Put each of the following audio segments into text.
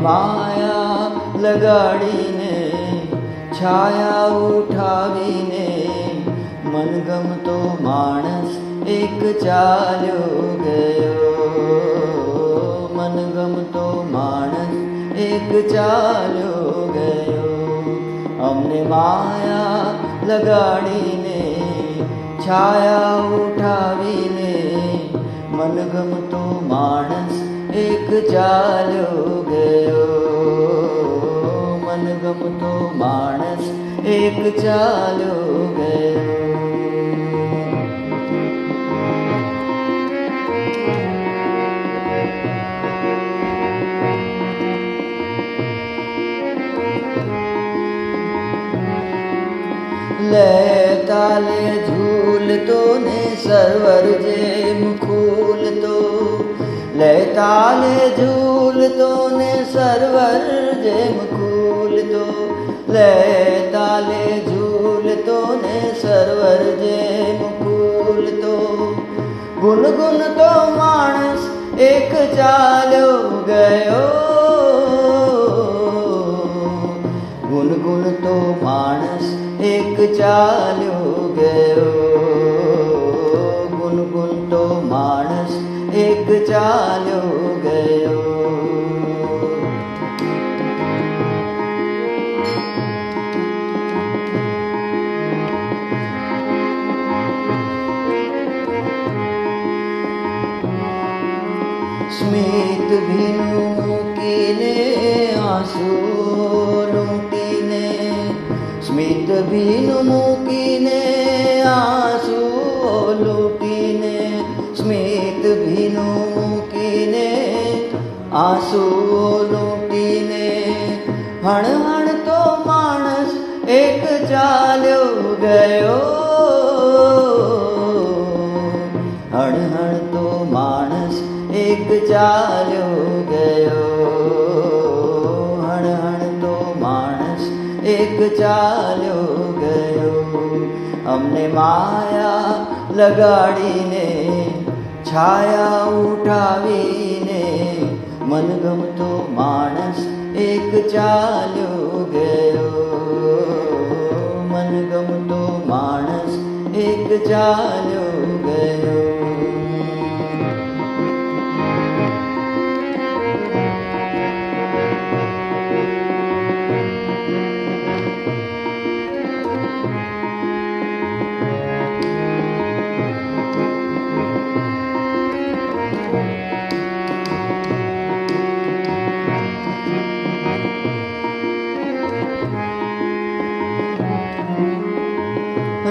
માયા લગાડીને છાયા ઉઠાવીને મનગમતો માણસ એક ચાલ્યો ગયો. મનગમતો માણસ એક ચાલ્યો ગયો. અમને માયા લગાડીને છાયા ઉઠાવીને મનગમતો માણસ એક ચાલ્યો ગયો. મનગમતો માણસ એક ચાલ્યો ગયો. લેતા લે ઝૂલતો ને સર્વર જેમ ખૂલતો. લેતા લે ઝૂલતો ને સર્વર જેમ ખૂલતો. લેતા લે ઝૂલતો ને સર્વર જેમ ખૂલતો. ગુનગુનતો માણસ એક ચાલ્યો ગયો. ગુનગુનતો માણસ એક ચાલ્યો ગયો. ગુનગુનતો માણસ એક ચાલ્યો ગયો. સ્મિત ભીનું મૂકીને આંસુ લૂંટીને. સ્મિત ભીનું મૂકીને આંસુ લૂંટીને. સ્મિત ભીનું મૂકીને આંસુ લૂંટીને હણહણતો માણસ એક ચાલ્યો ગયો. હણહણતો માણસ એક ચાલ્યો ગયો. હણહણતો માણસ એક ચાલ્યો ગયો. અમને માયા લગાડીને છાયા ઉઠાવીને મનગમતો માણસ એક ચાલ્યો ગયો. મનગમતો માણસ એક ચાલ્યો ગયો.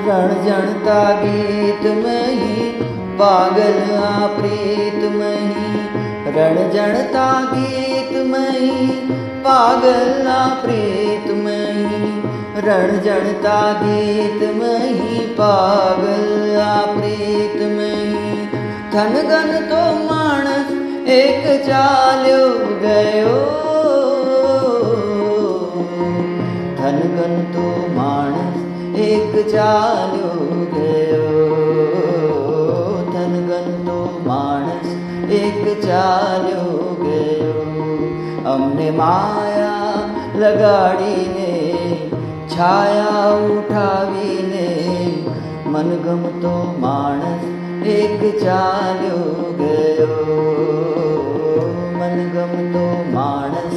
રણજણતા ગીતમહી પાગલ આ પ્રીતમહી. રણજણતા ગીતમહી પાગલ આ પ્રીતમહી. રણજણતા ગીતમહી પાગલ આ પ્રીતમહી. થનગનતો માણસ એક ચાલ્યો ગયો. થનગનતો માણસ એક ચાલ્યો ગયો. થનગનતો માણસ એક ચાલ્યો ગયો. અમને માયા લગાડીને છાયા ઉઠાવીને મનગમતો માણસ એક ચાલ્યો ગયો. મનગમતો માણસ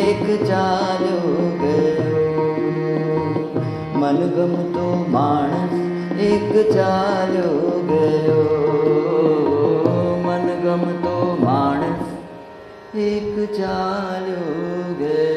એક ચાલ્યો ગયો. મનગમતો માણસ એક ચાલ્યો ગયો. મનગમતો માણસ એક ચાલ્યો ગયો.